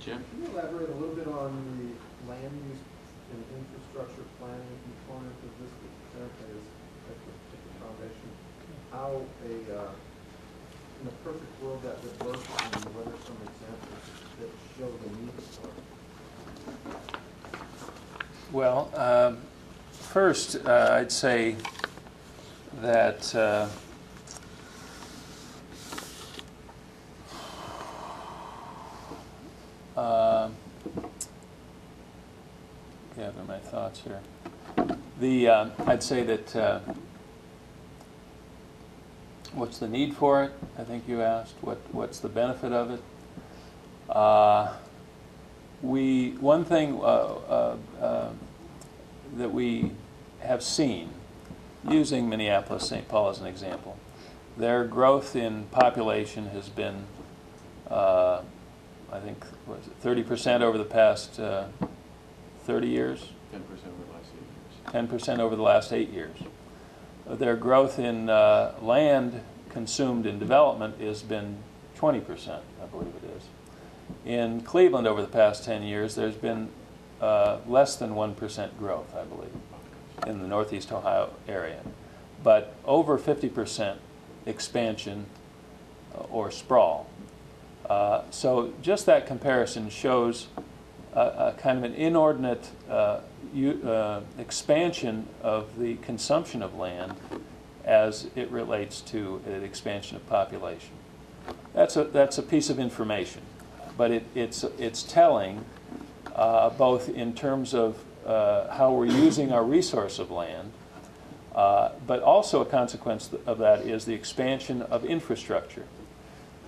Jim? Can you elaborate a little bit on the land use and infrastructure planning component of this as the foundation? How in a perfect world that would work, and what are some examples that show the need for it? Well, first, I'd say that gather my thoughts here. I'd say that what's the need for it? I think you asked. What's the benefit of it? One thing that we have seen, using Minneapolis-St. Paul as an example, their growth in population has been, I think, what is it, 30% over the past 30 years? 10% over the last 8 years. 10% over the last 8 years. Their growth in land consumed in development has been 20%, I believe it is. In Cleveland over the past 10 years, there's been less than 1% growth, I believe, in the Northeast Ohio area. But over 50% expansion or sprawl. So just that comparison shows a kind of an inordinate expansion of the consumption of land as it relates to an expansion of population. That's a piece of information, but it's telling both in terms of how we're using our resource of land, but also a consequence of that is the expansion of infrastructure.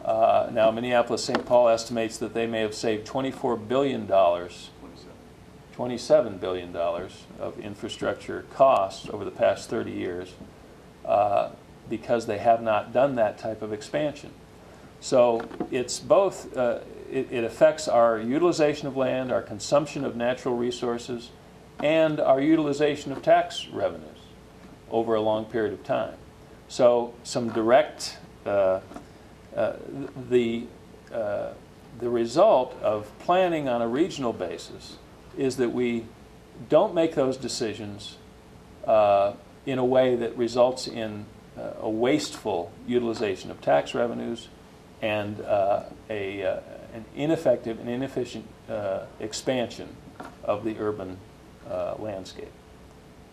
Now, Minneapolis-St. Paul estimates that they may have saved $24 billion, $27 billion of infrastructure costs over the past 30 years because they have not done that type of expansion. So it's both, it affects our utilization of land, our consumption of natural resources, and our utilization of tax revenues over a long period of time. So some direct, the result of planning on a regional basis is that we don't make those decisions in a way that results in a wasteful utilization of tax revenues and an ineffective and inefficient expansion of the urban landscape.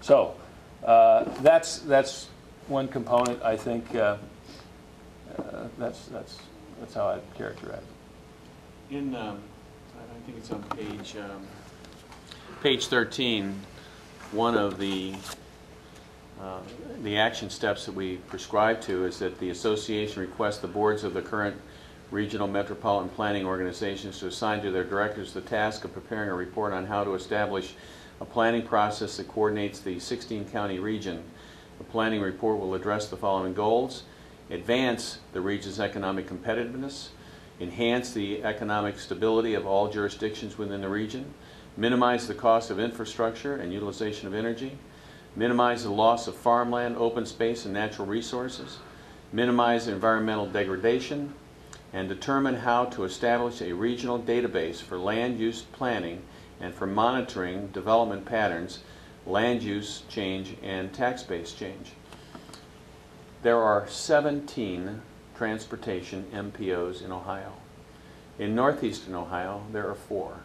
So that's one component. I think that's how I'd characterize it. In I think it's on page 13. One of the action steps that we prescribe to is that the association requests the boards of the current regional metropolitan planning organizations to assign to their directors the task of preparing a report on how to establish a planning process that coordinates the 16-county region. The planning report will address the following goals: advance the region's economic competitiveness, enhance the economic stability of all jurisdictions within the region, minimize the cost of infrastructure and utilization of energy, minimize the loss of farmland, open space, and natural resources, minimize environmental degradation, and determine how to establish a regional database for land use planning and for monitoring development patterns, land use change, and tax base change. There are 17 transportation MPOs in Ohio. In northeastern Ohio, there are 4.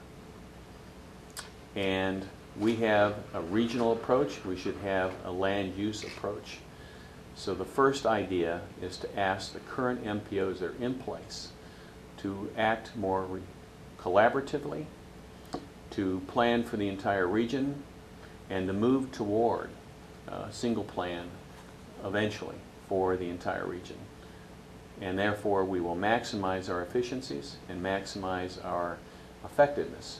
And we have a regional approach. We should have a land use approach. So the first idea is to ask the current MPOs that are in place to act more collaboratively, to plan for the entire region, and to move toward a single plan eventually for the entire region. And therefore we will maximize our efficiencies and maximize our effectiveness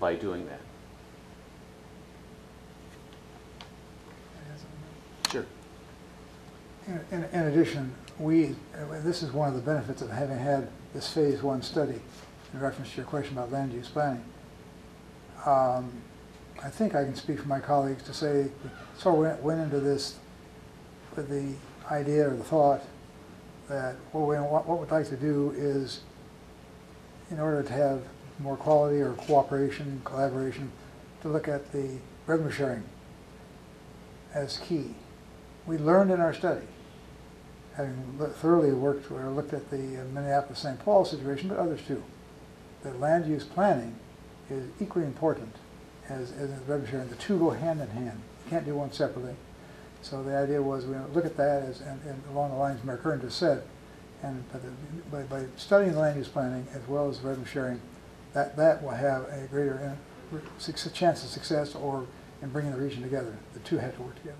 by doing that. Sure. In addition, this is one of the benefits of having had this phase 1 study in reference to your question about land use planning. I think I can speak for my colleagues to say we sort of went into this with the idea or the thought that what we'd like to do is, in order to have more quality or cooperation, collaboration, to look at the revenue sharing as key. We learned in our study, having thoroughly worked or looked at the Minneapolis-St. Paul situation, but others too, that land use planning is equally important as revenue sharing. The two go hand in hand. You can't do one separately. So the idea was we look at that as, and along the lines Mayor Kern just said, and by studying land use planning as well as revenue sharing, that will have a greater chance of success or in bringing the region together. The two had to work together.